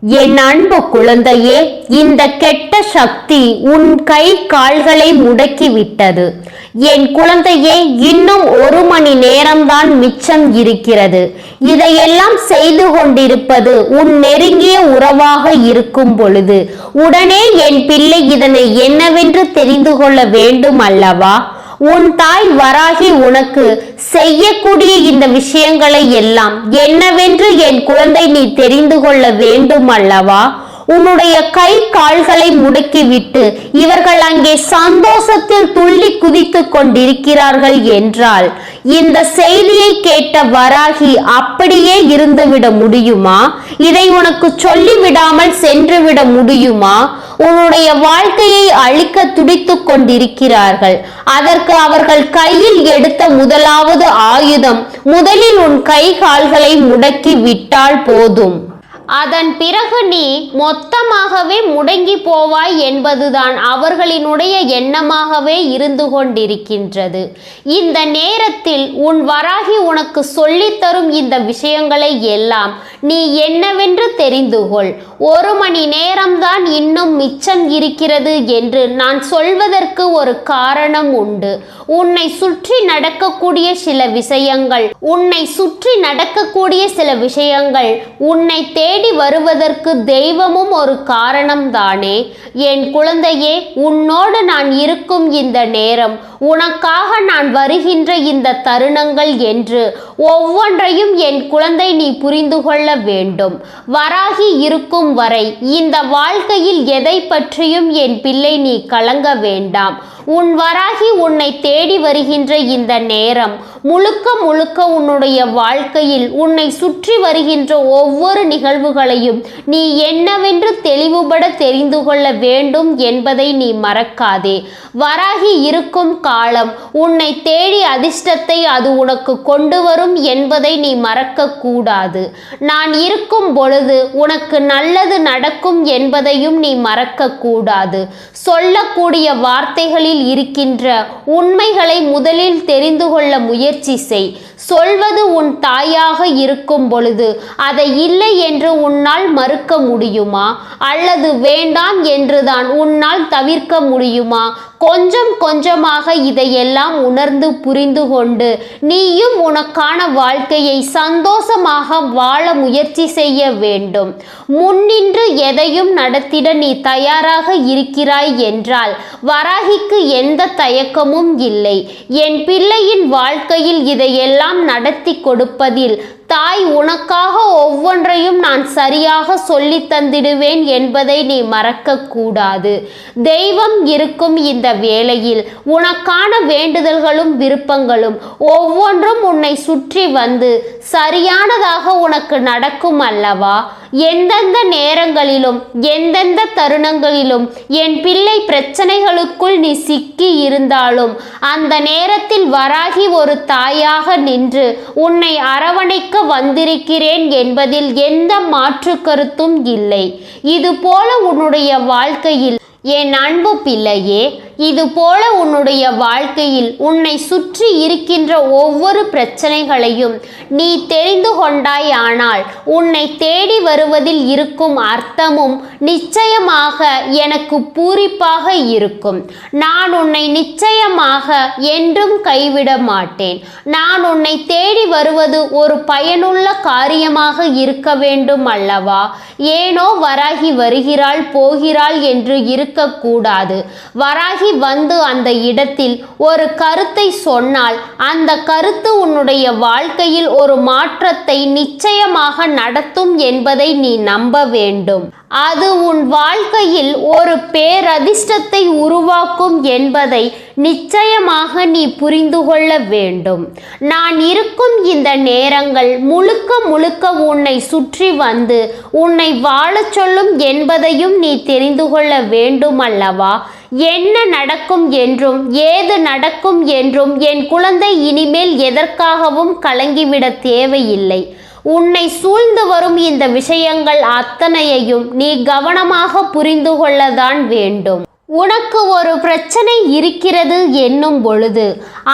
என் அன்பு குழந்தையே, இந்த கெட்ட சக்தி உன் கை கால்களை முடக்கிவிட்டது. என் குழந்தையே, இன்னும் 1 மணி நேரம்தான் மிச்சம் இருக்கிறது. இதையெல்லாம் செய்து கொண்டிருப்பது உன் நெருங்கிய உறவாக இருக்கும் பொழுது உடனே என் பிள்ளை இதனை என்னவென்று தெரிந்து கொள்ள வேண்டும் அல்லவா? உன் தாய் வராகி உனக்கு செய்யக்கூடிய இந்த விஷயங்களை எல்லாம் என்னவென்று என் குழந்தை நீ தெரிந்து கொள்ள வேண்டும் அல்லவா? உன்னுடைய கை கால்களை முடக்கிவிட்டு இவர்கள் அங்கே சந்தோஷத்தில் துள்ளி குதித்துக் கொண்டிருக்கிறார்கள் என்றால் இந்த செய்தியை கேட்ட வராகி அப்படியே இருந்துவிட முடியுமா? இதை உனக்கு சொல்லிவிடாமல் சென்றுவிட முடியுமா? உன்னுடைய வாழ்க்கையை அழிக்க துடித்துக் கொண்டிருக்கிறார்கள். அதற்கு அவர்கள் கையில் எடுத்த முதலாவது ஆயுதம் முதலில் உன் கை கால்களை முடக்கி விட்டால் போதும். அதன் பிறகு நீ மொத்தமாகவே முடங்கி போவாய் என்பதுதான் அவர்களினுடைய எண்ணமாகவே இருந்து கொண்டிருக்கின்றது. இந்த நேரத்தில் உன் வராகி உனக்கு சொல்லித்தரும் இந்த விஷயங்களை எல்லாம் நீ என்னவென்று தெரிந்து கொள். 1 மணி நேரம்தான் இன்னும் மிச்சம் இருக்கிறது என்று நான் சொல்வதற்கு ஒரு காரணம் உண்டு. உன்னை சுற்றி நடக்கக்கூடிய சில விஷயங்கள் உன்னை தேடி வருவதற்கு தெய்வமும் ஒரு காரணம் தானே. என் குழந்தையே, உன்னோடு நான் இருக்கும் இந்த நேரம், உனக்காக நான் வருகின்ற இந்த தருணங்கள் என்று ஒவ்வொன்றையும் என் குழந்தை நீ புரிந்து கொள்ள வேண்டும். வராகி இருக்கும் வரை இந்த வாழ்க்கையில் எதை பற்றியும் என் பிள்ளை நீ கலங்க வேண்டாம். உன் வராகி உன்னை தேடி வருகின்ற இந்த நேரம் முழுக்க முழுக்க உன்னுடைய வாழ்க்கையில் உன்னை சுற்றி வருகின்ற ஒவ்வொரு நிகழ்வுகளையும் நீ என்னவென்று தெளிவுபட தெரிந்து கொள்ள வேண்டும் என்பதை நீ மறக்காதே. வராகி இருக்கும் காலம் உன்னை தேடி அதிர்ஷ்டத்தை அது உனக்கு கொண்டு வரும் என்பதை நீ மறக்க கூடாது. நான் இருக்கும் பொழுது உனக்கு நல்லது நடக்கும் என்பதையும் நீ மறக்க கூடாது. சொல்லக்கூடிய வார்த்தைகளில் இருக்கின்ற உண்மைகளை முதலில் தெரிந்து கொள்ள முயற்சி செய். சொல்வது உன் தாயாக இருக்கும் பொழுது அதை இல்லை என்று உன்னால் மறுக்க முடியுமா? அல்லது வேண்டாம் என்றுதான் உன்னால் தவிர்க்க முடியுமா? கொஞ்சம் கொஞ்சமாக இதையெல்லாம் உணர்ந்து புரிந்து கொண்டு நீயும் உனக்கான வாழ்க்கையை சந்தோஷமாக வாழ முயற்சி செய்ய வேண்டும். முன்னின்று எதையும் நடத்திட நீ தயாராக இருக்கிறாய் என்றால் வராகிக்கு எந்த தயக்கமும் இல்லை. என் பிள்ளையின் வாழ்க்கையில் இதையெல்லாம் நடத்தி கொடுப்பதில் தாய் உனக்காக ஒவ்வொன்றையும் நான் சரியாக சொல்லி தந்திடுவேன் என்பதை நீ மறக்க கூடாது. தெய்வம் இருக்கும் இந்த வேளையில் உனக்கான வேண்டுதல்களும் விருப்பங்களும் ஒவ்வொன்றும் உன்னை சுற்றி வந்து சரியானதாக உனக்கு நடக்கும் அல்லவா? எந்தெந்த நேரங்களிலும் எந்தெந்த தருணங்களிலும் என் பிள்ளை பிரச்சனைகளுக்குள் நீ சிக்கி இருந்தாலும் அந்த நேரத்தில் வராகி ஒரு தாயாக நின்று உன்னை அரவணைக்க வந்திருக்கிறேன் என்பதில் எந்த மாற்று கருத்தும் இல்லை. இது போல உன்னுடைய வாழ்க்கையில் என் அன்பு பிள்ளையே, இது போல உன்னுடைய வாழ்க்கையில் உன்னை சுற்றி இருக்கின்ற ஒவ்வொரு பிரச்சனைகளையும் நீ தெரிந்து கொண்டாயானால் உன்னை தேடி வருவதில் இருக்கும் அர்த்தமும் நிச்சயமாக எனக்கு பூரிப்பாக இருக்கும். நான் உன்னை நிச்சயமாக என்றும் கைவிட மாட்டேன். நான் உன்னை தேடி வருவது ஒரு பயனுள்ள காரியமாக இருக்க வேண்டும் அல்லவா? ஏனோ வராகி வருகிறாள் போகிறாள் என்று இருக்கக்கூடாது. வராகி வந்து அந்த இடத்தில் ஒரு கருத்தை சொன்னால் அந்த கருத்து உன்னுடைய வாழ்க்கையில் ஒரு மாற்றத்தை நிச்சயமாக நடத்தும் என்பதை நீ நம்ப வேண்டும். அது உன் வாழ்க்கையில் ஒரு பேரதிர்ஷ்டத்தை உருவாக்கும் என்பதை நிச்சயமாக நீ புரிந்து கொள்ள வேண்டும். நான் இருக்கும் இந்த நேரங்கள் முழுக்க முழுக்க உன்னை சுற்றி வந்து உன்னை வாழச் சொல்லும் என்பதையும் நீ தெரிந்து கொள்ள வேண்டும் அல்லவா? என்ன நடக்கும் என்றும் ஏது நடக்கும் என்றும் என் குழந்தை இனிமேல் எதற்காகவும் கலங்கிவிட தேவையில்லை. உன்னை சூழ்ந்து வரும் இந்த விஷயங்கள் அத்தனையையும் நீ கவனமாக புரிந்து கொள்ளத்தான் வேண்டும். உனக்கு ஒரு பிரச்சனை இருக்கிறது என்னும் பொழுது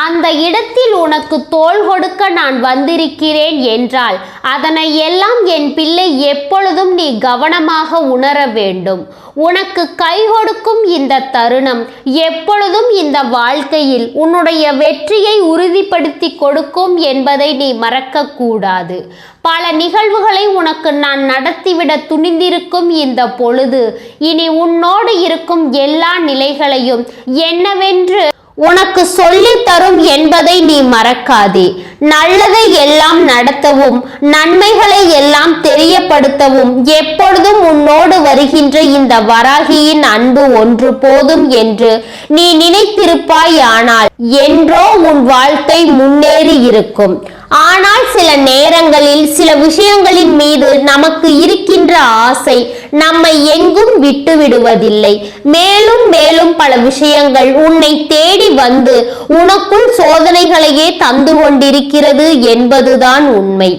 அந்த இடத்தில் உனக்கு தோள் கொடுக்க நான் வந்திருக்கிறேன் என்றால் அதனை எல்லாம் என் பிள்ளை எப்பொழுதும் நீ கவனமாக உணர வேண்டும். உனக்கு கை கொடுக்கும் இந்த தருணம் எப்பொழுதும் இந்த வாழ்க்கையில் உன்னுடைய வெற்றியை உறுதிப்படுத்தி கொடுக்கும் என்பதை நீ மறக்கக்கூடாது. பல நிகழ்வுகளை உனக்கு நான் நடத்திவிட துணிந்திருக்கும் இந்த பொழுது இனி உன்னோடு இருக்கும் எல்லா நிலைகளையும் என்னவென்று உனக்கு சொல்லித் தரும் என்பதை நீ மறக்காதே. நல்லதை எல்லாம் நடத்தவும் நன்மைகளை எல்லாம் தெரியப்படுத்தவும் எப்பொழுதும் உன்னோடு வருகின்ற இந்த வராகியின் அன்பு ஒன்று போதும் என்று நீ நினைத்திருப்பாயானால் என்றோ உன் வாழ்க்கை முன்னேறி இருக்கும். ஆனால் சில நேரங்களில் சில விஷயங்களின் மீது நமக்கு இருக்கின்ற ஆசை நம்மை எங்கும் விட்டு விடுவதில்லை. மேலும் மேலும் பல விஷயங்கள் உன்னை தேடி வந்து உனக்குள் சோதனைகளையே தந்து கொண்டிருக்கிறது என்பதுதான் உண்மை.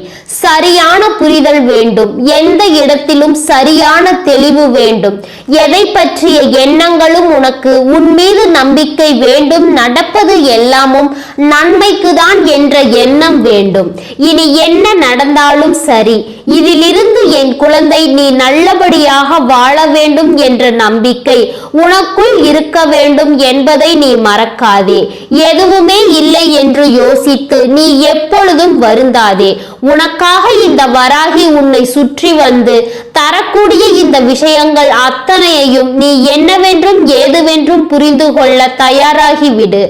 சரியான புரிதல் வேண்டும். எந்த இடத்திலும் சரியான தெளிவு வேண்டும். எதை பற்றிய எண்ணங்களும் உனக்கு உன் மீது நம்பிக்கை வேண்டும். நடப்பது எல்லாமும் நன்மைக்கு தான் என்ற எண்ணம் வேண்டும். இனி என்ன நடந்தாலும் சரி, இதிலிருந்து என் குழந்தை நீ நல்லபடியாக வாழ வேண்டும் என்ற நம்பிக்கை உனக்குள் இருக்க வேண்டும் என்பதை நீ மறக்காதே. எதுவுமே இல்லை என்று யோசித்து நீ எப்பொழுதும் வருந்தாதே. உனக்காக இந்த வராகி உன்னை சுற்றி வந்து தரக்கூடிய இந்த விஷயங்கள் அத்தனையையும் நீ என்னவென்றும் ஏதுவென்றும் புரிந்து கொள்ள தயாராகிவிடு.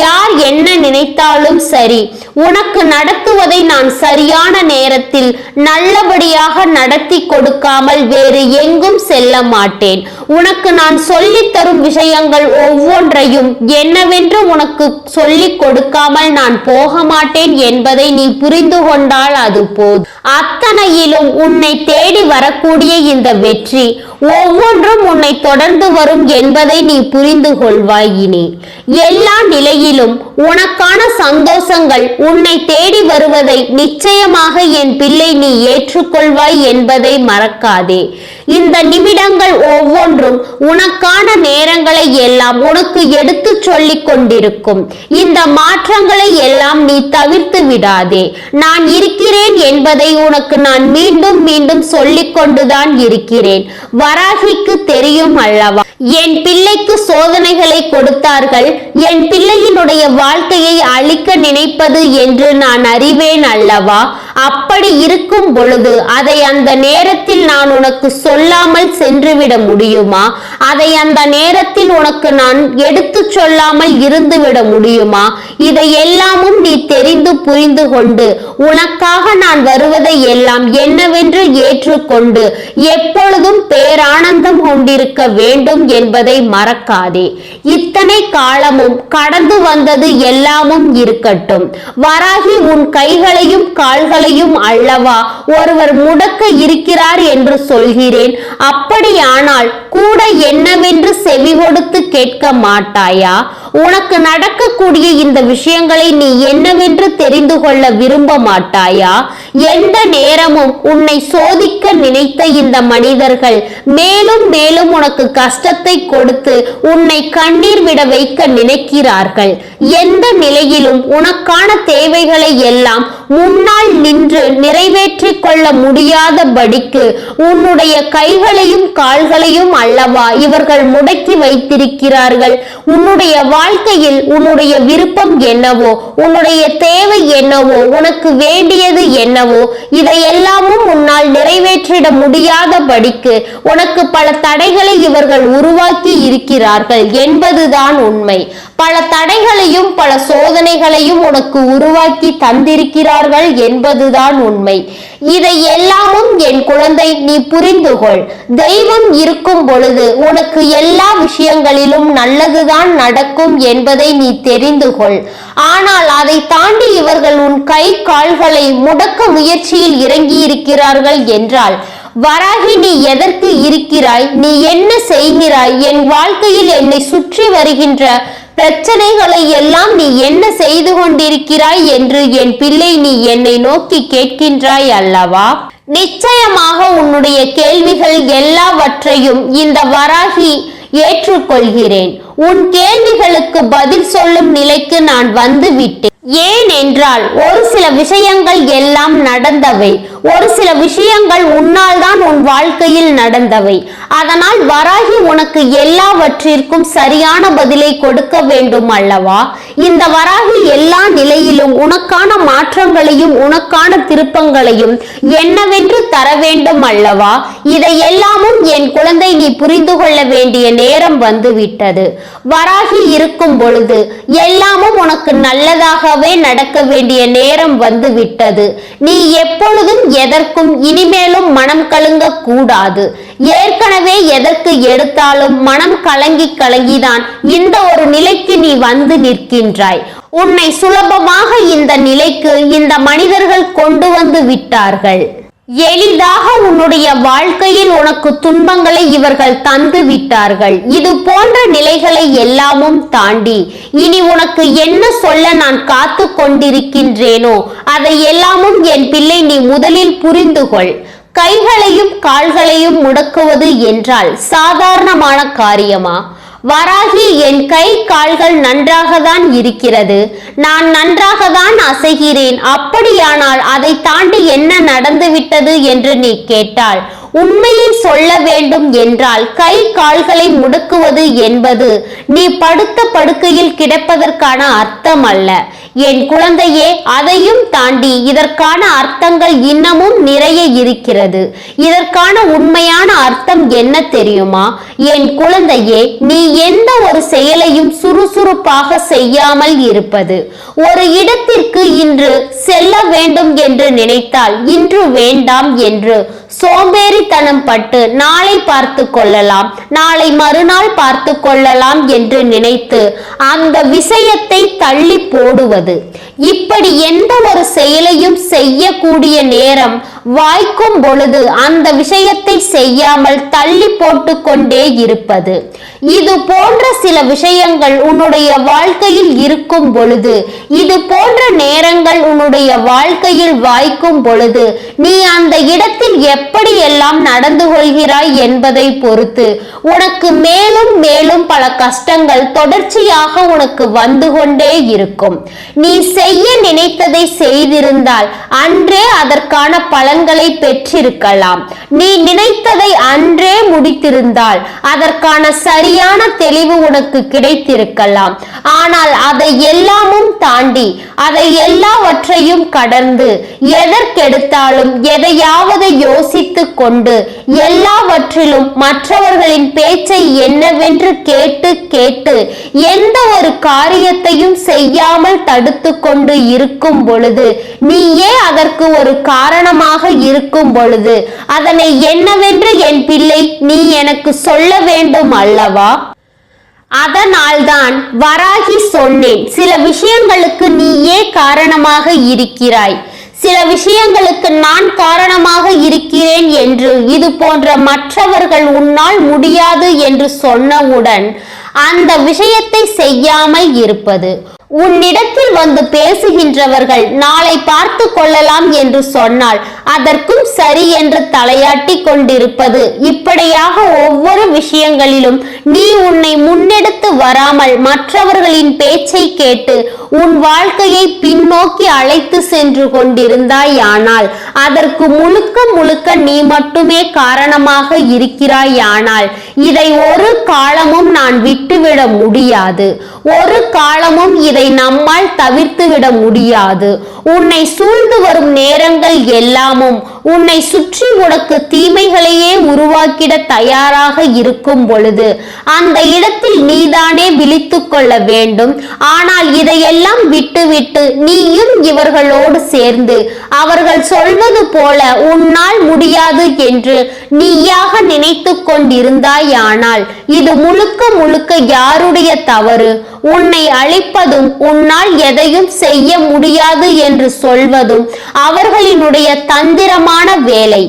யார் என்ன நினைத்தாலும் சரி, உனக்கு நடத்துவதை நான் சரியான நேரத்தில் நல்லபடியாக நடத்தி கொடுக்காமல் வேறு எங்கும் செல்ல மாட்டேன். உனக்கு நான் சொல்லித் தரும் விஷயங்கள் ஒவ்வொன்றையும் என்னவென்று உனக்கு சொல்லிக் கொடுக்காமல் நான் போக மாட்டேன் என்பதை நீ புரிந்து கொண்டால் அது போதும். அத்தனையிலும் உன்னை தேடி வரக்கூடிய இந்த வெற்றி ஒவ்வொன்றும் உன்னை தொடர்ந்து வரும் என்பதை நீ புரிந்து கொள்வாய். இனி எல்லா நிலையிலும் உனக்கான சந்தோஷங்கள் உன்னை தேடி வருவதை நிச்சயமாக என் பிள்ளை நீ ஏற்றுக்கொள்வாய் என்பதை மறக்காதே. இந்த நிமிடங்கள் ஒவ்வொன்றும் உனக்கான நேரங்களை எல்லாம் உனக்கு எடுத்து சொல்லிக் கொண்டிருக்கும். இந்த மாற்றங்களை எல்லாம் நீ தவிர்த்து விடாதே. நான் இருக்கிறேன் என்பதை உனக்கு நான் மீண்டும் மீண்டும் சொல்லிக் கொண்டுதான் இருக்கிறேன். வராகிக்கு தெரியும் அல்லவா, என் பிள்ளைக்கு சோதனைகளை கொடுத்தார்கள், என் பிள்ளையினுடைய வாழ்க்கையை அழிக்க நினைப்பது என்று நான் அறிவேன் அல்லவா. அப்படி இருக்கும் பொழுது அதை அந்த நேரத்தில் நான் உனக்கு சொல்லாமல் சென்றுவிட முடியுமா? அதை அந்த நேரத்தில் உனக்கு நான் எடுத்து சொல்லாமல் இருந்துவிட முடியுமா? இதை எல்லாமும் நீ தெரிந்து புரிந்து கொண்டு உனக்காக நான் வருவதை எல்லாம் என்னவென்று ஏற்றுக்கொண்டு எப்பொழுதும் பேரானந்தம் கொண்டிருக்க வேண்டும் என்பதை மறக்காதே. இத்தனை காலமும் கடந்து வந்தது எல்லாமும் இருக்கட்டும். வராகி உன் கைகளையும் கால்களையும் அல்லவா ஒருவர் முடக்க இருக்கிறார் என்று சொல்கிறேன். அப்படியானால் கூட என்னவென்று செவி கொடுத்து கேட்க மாட்டாயா? உனக்கு நடக்கக்கூடிய இந்த விஷயங்களை நீ என்னவென்று தெரிந்து கொள்ள விரும்ப மாட்டாயா? எந்த நேரமும் உன்னை சோதிக்க நினைத்த இந்த மனிதர்கள் மேலும் மேலும் உனக்கு கஷ்டத்தை கொடுத்து உன்னை கண்ணீர் விட வைக்க நினைக்கிறார்கள். எந்த நிலையிலும் உனக்கான தேவைகளை எல்லாம் முன்னால் நின்று நிறைவேற்றிக் கொள்ள முடியாதபடிக்கு உன்னுடைய கைகளையும் கால்களையும் அல்லவா இவர்கள் முடக்கி வைத்திருக்கிறார்கள். உன்னுடைய வாழ்க்கையில் உன்னுடைய விருப்பம் என்னவோ, உன்னுடைய தேவை என்னவோ, உனக்கு வேண்டியது என்னவோ, இதையெல்லாமும் உன்னால் நிறைவேற்றிட முடியாதபடிக்கு உனக்கு பல தடைகளை இவர்கள் உருவாக்கி இருக்கிறார்கள் என்பதுதான் உண்மை. பல தடைகளையும் பல சோதனைகளையும் உனக்கு உருவாக்கி தந்திருக்கிறார்கள் என்பதுதான் உண்மை. இதை எல்லாமும் என் குழந்தை நீ புரிந்து கொள். தெய்வம் இருக்கும் பொழுது உனக்கு எல்லா விஷயங்களிலும் நல்லதுதான் நடக்கும் என்பதை நீ தெரிந்து கொள். ஆனால் அதை தாண்டி இவர்கள் உன் கை கால்களை முடக்க முயற்சியில் இறங்கி இருக்கிறார்கள் என்றால் வராகி நீ எதற்கு இருக்கிறாய்? நீ என்ன செய்கிறாய்? என் வாழ்க்கையில் என்னை சுற்றி வருகின்ற பிரச்சனைகளை எல்லாம் நீ என்ன செய்து கொண்டிருக்கிறாய் என்று என் பிள்ளை நீ என்னை நோக்கி கேட்கின்றாய் அல்லவா? நிச்சயமாக உன்னுடைய கேள்விகள் எல்லாவற்றையும் இந்த வராகி ஏற்றுக்கொள்கிறேன். உன் கேள்விகளுக்கு பதில் சொல்லும் நிலைக்கு நான் வந்து விட்டேன். ஏனென்றால் ஒரு சில விஷயங்கள் எல்லாம் நடந்தவை, ஒரு சில விஷயங்கள் உன்னால் தான் உன் வாழ்க்கையில் நடந்தவை. அதனால் வராகி உனக்கு எல்லாவற்றிற்கும் சரியான பதிலை கொடுக்க வேண்டும் அல்லவா? இந்த வராகி எல்லா நிலையிலும் உனக்கான மாற்றங்களையும் உனக்கான திருப்பங்களையும் என்னவென்று தர வேண்டும் அல்லவா? இதை எல்லாமும் என் குழந்தை நீ புரிந்து கொள்ள வேண்டிய நேரம் வந்துவிட்டது. வராகி இருக்கும் பொழுது எல்லாமும் உனக்கு நல்லதாக நடக்க வேண்டிய நேரம் வந்து விட்டது. நீ எப்பொழுதும் எதற்கும் இனிமேலும் மனம் கலங்க கூடாது. ஏற்கனவே எதற்கு எடுத்தாலும் மனம் கலங்கிதான் இந்த ஒரு நிலைக்கு நீ வந்து நிற்கின்றாய். உன்னை சுலபமாக இந்த நிலைக்கு இந்த மனிதர்கள் கொண்டு வந்து விட்டார்கள். எளிதாக உன்னுடைய வாழ்க்கையில் உனக்கு துன்பங்களை இவர்கள் தந்து விட்டார்கள். இது போன்ற நிலைகளை எல்லாமும் தாண்டி இனி உனக்கு என்ன சொல்ல நான் காத்து கொண்டிருக்கின்றேனோ அதை எல்லாமும் என் பிள்ளை நீ முதலில் புரிந்து கொள். கைகளையும் கால்களையும் முடக்குவது என்றால் சாதாரணமான காரியமா? வராகி, என் கை கால்கள் நன்றாக தான் இருக்கிறது, நான் நன்றாக தான் அசைகிறேன். அப்படியானால் அதை தாண்டி என்ன நடந்துவிட்டது என்று நீ கேட்டால், உண்மையை சொல்ல வேண்டும் என்றால் கை கால்களை முடக்குவது என்பது நீ படுத்த படுக்கையில் கிடப்பதற்கான அர்த்தம் அல்ல என் குழந்தையே. அதையும் தாண்டி இதற்கான அர்த்தங்கள் இன்னமும் நிறைய இருக்கிறது. இதற்கான உண்மையான அர்த்தம் என்ன தெரியுமா என் குழந்தையே? நீ எந்த ஒரு செயலையும் சுறுசுறுப்பாக செய்யாமல் இருப்பது. ஒரு இடத்திற்கு இன்று செல்ல வேண்டும் என்று நினைத்தால் இன்று வேண்டாம் என்று சோம்பேறித்தனம் பட்டு நாளை பார்த்து கொள்ளலாம், நாளை மறுநாள் பார்த்து கொள்ளலாம் என்று நினைத்து அந்த விஷயத்தை தள்ளி போடுவது. இப்படி எந்த ஒரு செயலையும் செய்யக்கூடிய நேரம் வாய்க்கும் பொழுது அந்த விஷயத்தை செய்யாமல் தள்ளி போட்டு கொண்டே இருப்பது. இது போன்ற சில விஷயங்கள் உன்னுடைய வாழ்க்கையில் இருக்கும் பொழுது, இது போன்ற நேரங்கள் உன்னுடைய வாழ்க்கையில் வாய்க்கும் பொழுது நீ அந்த இடத்தில் எப்படி எல்லாம் நடந்து கொள்கிறாய் என்பதை பொறுத்து உனக்கு மேலும் மேலும் பல கஷ்டங்கள் தொடர்ச்சியாக உனக்கு வந்து கொண்டே இருக்கும். நீ செய்ய நினைத்ததை செய்திருந்தால் அன்றே அதற்கான பலன்களை பெற்றிருக்கலாம். நீ நினைத்ததை அன்றே முடித்திருந்தால் அதற்கான சரியான தெளிவு உனக்கு கிடைத்திருக்கலாம். ஆனால் அதை எல்லாமும் தாண்டி, அதை எல்லாவற்றையும் கடந்து எதற்கெடுத்தாலும் எதையாவது யோசித்து கொண்டு எல்லாவற்றிலும் மற்றவர்களின் பேச்சை என்னவென்று கேட்டு கேட்டு எந்த ஒரு காரியத்தையும் செய்யாமல் தடுத்து கொண்டு இருக்கும் பொழுது, நீயே அதற்கு ஒரு காரணமாக இருக்கும் பொழுது அதனை என்னவென்று என் பிள்ளை நீ எனக்கு சொல்ல வேண்டும் அல்லவா? அதனால்தான் வராகி சொன்னேன், சில விஷயங்களுக்கு நீயே காரணமாக இருக்கிறாய், சில விஷயங்களுக்கு நான் காரணமாக இருக்கிறேன் என்று இது போன்ற மற்றவர்கள் உன்னால் முடியாது என்று சொன்னவுடன் அந்த விஷயத்தை செய்யாமல் இருப்பது. உன்னிடத்தில் வந்து பேசுகின்றவர்கள் நாளை பார்த்து கொள்ளலாம் என்று சொன்னால் அதற்கும் சரி என்று தலையாட்டி கொண்டிருப்பது. இப்படியாக ஒவ்வொரு விஷயங்களிலும் நீ உன்னை முன்னெடுத்து வராமல் மற்றவர்களின் பேச்சை கேட்டு உன் வாழ்க்கையை பின்னோக்கி அழைத்து சென்று கொண்டிருந்தாயானால் அதற்கு முழுக்க முழுக்க நீ மட்டுமே காரணமாக இருக்கிறாயானால் இதை ஒரு காலமும் நான் விட்டுவிட முடியாது. ஒரு காலமும் இதை நம்மால் தவிர்த்து விட முடியாது. உன்னை சூழ்ந்து வரும் நேரங்கள் எல்லாமும் உன்னை சுற்றி உனக்கு தீமைகளையே உருவாக்கிட தயாராக இருக்கும் பொழுது அந்த இடத்தில் நீதானே விழித்துக் கொள்ள வேண்டும். ஆனால் இதையெல்லாம் விட்டுவிட்டு நீயும் இவர்களோடு சேர்ந்து அவர்கள் சொல்வது போல உன்னால் முடியாது என்று நீயாக நினைத்து கொண்டிருந்தாயானால் இது முழுக்க முழுக்க யாருடைய தவறு? உன்னை அழிப்பதும் உன்னால் எதையும் செய்ய முடியாது என்று சொல்வதும் அவர்களினுடைய தந்திரமான வேலை.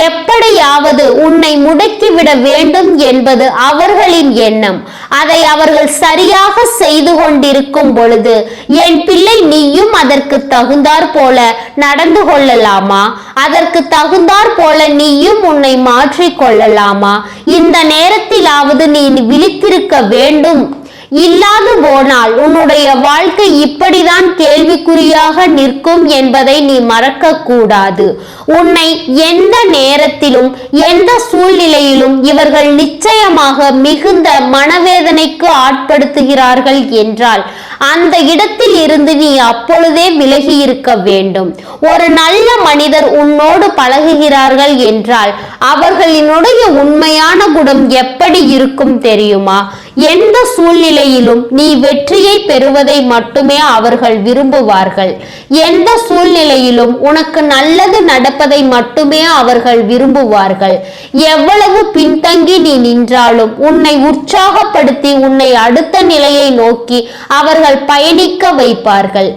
எப்படியாவது உன்னை முடக்கிவிட வேண்டும் என்பது அவர்களின் எண்ணம். அதை அவர்கள் சரியாக செய்து கொண்டிருக்கும் பொழுது என் பிள்ளை, நீயும் அதற்கு தகுந்தாற் போல நடந்து கொள்ளலாமா? அதற்கு தகுந்தாற் போல நீயும் உன்னை மாற்றிக் கொள்ளலாமா? இந்த நேரத்திலாவது நீ விழித்திருக்க வேண்டும். இல்லாது போனால் உன்னுடைய வாழ்க்கை இப்படிதான் கேள்விக்குறியாக நிற்கும் என்பதை நீ மறக்க கூடாது. உன்னை எந்த நேரத்திலும் எந்த சூழ்நிலையிலும் இவர்கள் நிச்சயமாக மிகுந்த மனவேதனைக்கு ஆட்படுத்துகிறார்கள் என்றால் அந்த இடத்தில் இருந்து நீ அப்பொழுதே விலகி இருக்க வேண்டும். ஒரு நல்ல மனிதர் உன்னோடு பழகுகிறார்கள் என்றால் அவர்களினுடைய உண்மையான குணம் எப்படி இருக்கும் தெரியுமா? எந்த சூழ்நிலையிலும் நீ வெற்றியை பெறுவதை மட்டுமே அவர்கள் விரும்புவார்கள். எந்த சூழ்நிலையிலும் உனக்கு நல்லது நடப்பதை மட்டுமே அவர்கள் விரும்புவார்கள். எவ்வளவு பின்தங்கி நீ நின்றாலும் உன்னை உற்சாகப்படுத்தி உன்னை அடுத்த நிலையை நோக்கி அவர்கள் பயணிக்க வைப்பார்கள்.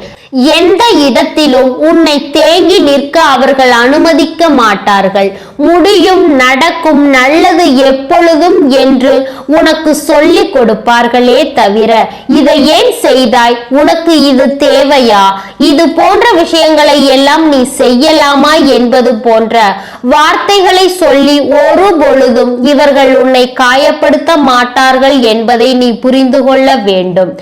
எந்த இடத்திலும் உன்னை தேங்கி நிற்க அவர்கள் அனுமதிக்க மாட்டார்கள். முடியும், நடக்கும், நல்லது எப்பொழுதும் என்று உனக்கு சொல்லிக் கொடுப்பார்களே தவிர இதை ஏன் செய்தாய், உனக்கு இது தேவையா, இது போன்ற விஷயங்களை எல்லாம் நீ செய்யலாமா என்பது போன்ற வார்த்தைகளை சொல்லி ஒரு பொழுதும் இவர்கள் உன்னை காயப்படுத்த மாட்டார்கள் என்பதை நீ புரிந்து கொள்ள வேண்டும்.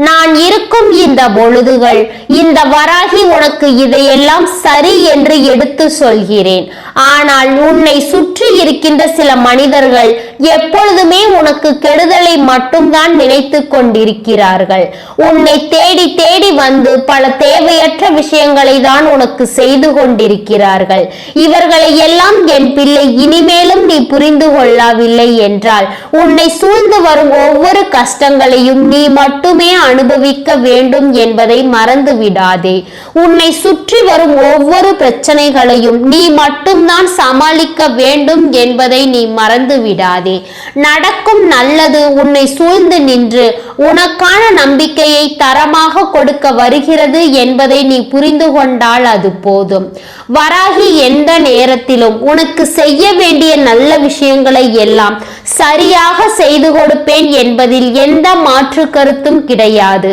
நான் இருக்கும் இந்த பொழுதுகள், இந்த வராகி உனக்கு இதையெல்லாம் சரி என்று எடுத்து சொல்கிறேன். ஆனால் உன்னை சுற்றி இருக்கின்ற சில மனிதர்கள் எப்பொழுதுமே உனக்கு கெடுதலை மட்டும்தான் நினைத்து கொண்டிருக்கிறார்கள். உன்னை தேடி தேடி வந்து பல தேவையற்ற விஷயங்களை தான் உனக்கு செய்து கொண்டிருக்கிறார்கள். இவர்களை எல்லாம் என் பிள்ளை இனிமேலும் நீ புரிந்து கொள்ளவில்லை என்றால் உன்னை சூழ்ந்து வரும் ஒவ்வொரு கஷ்டங்களையும் நீ மட்டுமே அனுபவிக்க வேண்டும் என்பதை மறந்து விடாதே. உன்னை சுற்றி வரும் ஒவ்வொரு பிரச்சனைகளையும் நீ மட்டும்தான் சமாளிக்க வேண்டும் என்பதை நீ மறந்து விடாதே. நடக்கும் நல்லது உன்னை சூழ்ந்து நின்று உனக்கான நம்பிக்கையை தரமாக கொடுக்க வருகிறது என்பதை நீ புரிந்து கொண்டால் அது போதும். வராகி எந்த நேரத்திலும் உனக்கு செய்ய வேண்டிய நல்ல விஷயங்களை எல்லாம் சரியாக செய்து கொடுப்பேன் என்பதில் எந்த மாற்று கருத்தும் கிடையாது.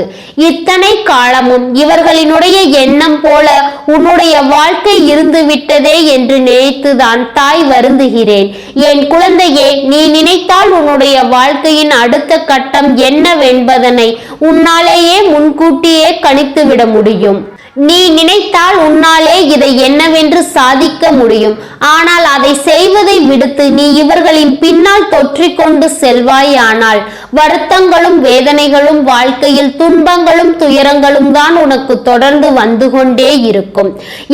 இத்தனை காலமும் இவர்களினுடைய எண்ணம் போல உன்னுடைய வாழ்க்கை இருந்து விட்டதே என்று நினைத்துதான் தாய் வருந்துகிறேன். என் குழந்தையே, நீ நினைத்தால் உன்னுடைய வாழ்க்கையின் அடுத்த கட்டம் என்னவென்பதனை உன்னாலேயே முன்கூட்டியே கணித்து விட முடியும். நீ நினைத்தால் உன்னாலே இதை என்னவென்று சாதிக்க முடியும். ஆனால் அதை செய்வதை விடுத்து நீ இவர்களின் பின்னால் தொற்றிக்கொண்டு செல்வாயானால் வருத்தங்களும் வேதனைகளும் வாழ்க்கையில் துன்பங்களும் துயரங்களும் தான் உனக்கு தொடர்ந்து வந்து கொண்டே இருக்கும்.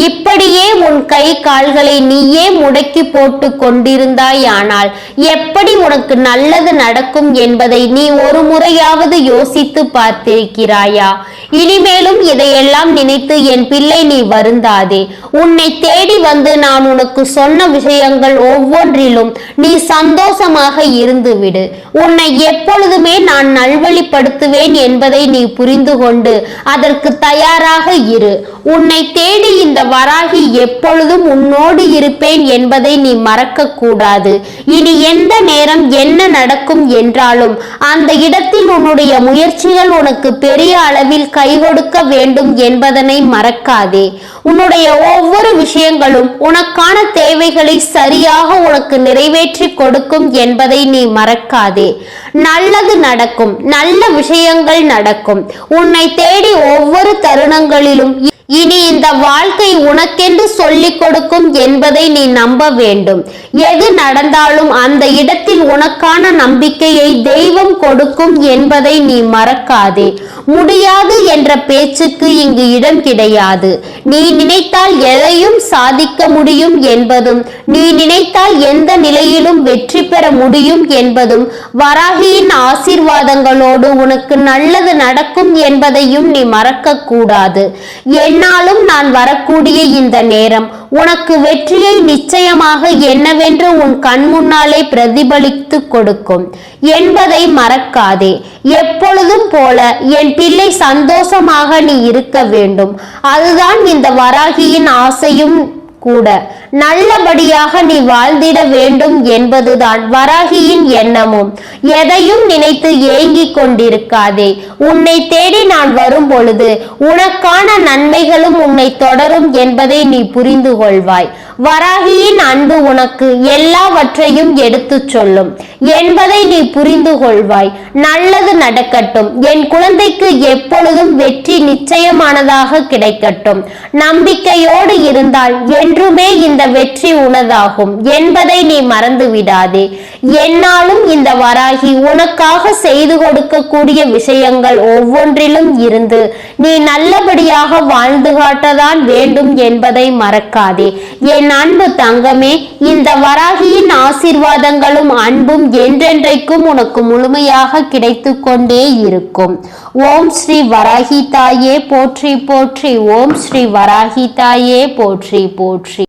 இப்படியே உன் கை கால்களை நீயே முடக்கி போட்டு கொண்டிருந்தாயானால் எப்படி உனக்கு நல்லது நடக்கும் என்பதை நீ ஒரு முறையாவது யோசித்து பார்த்திருக்கிறாயா? இனிமேலும் இதையெல்லாம் நினைத்து என் பிள்ளை நீ வருந்தாதே. உன்னை தேடி வந்து நான் உனக்கு சொன்ன விஷயங்கள் ஒவ்வொன்றிலும் நீ சந்தோஷமாக இருந்து விடு. உன்னை எப்பொழுதுமே நான் நல்வழிப்படுத்துவேன் என்பதை நீ புரிந்து கொண்டு அதற்கு தயாராக இரு. உன்னை தேடி இந்த வராகி எப்பொழுதும் உன்னோடு இருப்பேன் என்பதை நீ மறக்க கூடாது. இனி எந்த நேரம் என்ன நடக்கும் என்றாலும் அந்த இடத்தில் உன்னுடைய முயற்சிகள் உனக்கு பெரிய அளவில் கை கொடுக்க வேண்டும் என்பதனை மறக்காதே. உன்னுடைய ஒவ்வொரு விஷயங்களும் உனக்கான தேவைகளை சரியாக உனக்கு நிறைவேற்றி கொடுக்கும் என்பதை நீ மறக்காதே. நல்லது நடக்கும், நல்ல விஷயங்கள் நடக்கும். உன்னை தேடி ஒவ்வொரு தருணங்களிலும் இனி இந்த வாழ்க்கை உனக்கென்று சொல்லிக் கொடுக்கும் என்பதை நீ நம்ப வேண்டும். எது நடந்தாலும் அந்த இடத்தில் உனக்கான நம்பிக்கையை தெய்வம் கொடுக்கும் என்பதை நீ மறக்காதே. முடியாது என்ற பேச்சுக்கு இங்கு இடம் கிடையாது. நீ நினைத்தால் எதையும் சாதிக்க முடியும் என்பதும் நீ நினைத்தால் எந்த நிலையிலும் வெற்றி பெற முடியும் என்பதும் வராகியின் ஆசீர்வாதங்களோடு உனக்கு நல்லது நடக்கும் என்பதையும் நீ மறக்க கூடாது. என்னாலும் நான் வரக்கூடிய இந்த நேரம் உனக்கு வெற்றியை நிச்சயமாக என்னவென்று உன் கண் முன்னாலே பிரதிபலிக்க அனுபவித்து கொடுக்கும் என்பதை மறக்காதே. எப்பொழுதும் போல என் பிள்ளை சந்தோஷமாக நீ இருக்க வேண்டும். அதுதான் இந்த வராகியின் ஆசையும் கூட. நல்லபடியாக நீ வாழ்ந்திட வேண்டும் என்பதுதான் வராகியின் எண்ணமும். எதையும் நினைத்து ஏங்கிக் கொண்டிருக்காதே. உன்னை தேடி நான் வரும் பொழுது உனக்கான நன்மைகளும் உன்னை தொடரும் என்பதை நீ புரிந்து கொள்வாய். வராகியின் அன்பு உனக்கு எல்லாவற்றையும் எடுத்து சொல்லும் என்பதை நீ புரிந்து கொள்வாய். நல்லது நடக்கட்டும். என் குழந்தைக்கு எப்பொழுதும் வெற்றி நிச்சயமானதாக கிடைக்கட்டும். நம்பிக்கையோடு இருந்தால் என்றுமே இந்த வெற்றி உனதாகும் என்பதை நீ மறந்து விடாதே. என்னாலும் இந்த வராகி உனக்காக செய்து கொடுக்கக்கூடிய விஷயங்கள் ஒவ்வொன்றிலும் இருந்து நீ நல்லபடியாக வாழ்ந்து காட்டதான் வேண்டும் என்பதை மறக்காதே. என் அன்பு தங்கமே, இந்த வராகியின் ஆசீர்வாதங்களும் அன்பும் என்றென்றைக்கும் உனக்கு முழுமையாக கிடைத்து கொண்டே இருக்கும். ஓம் ஸ்ரீ வராகி தாயே போற்றி போற்றி. ஓம் ஸ்ரீ வராகி தாயே போற்றி போற்றி.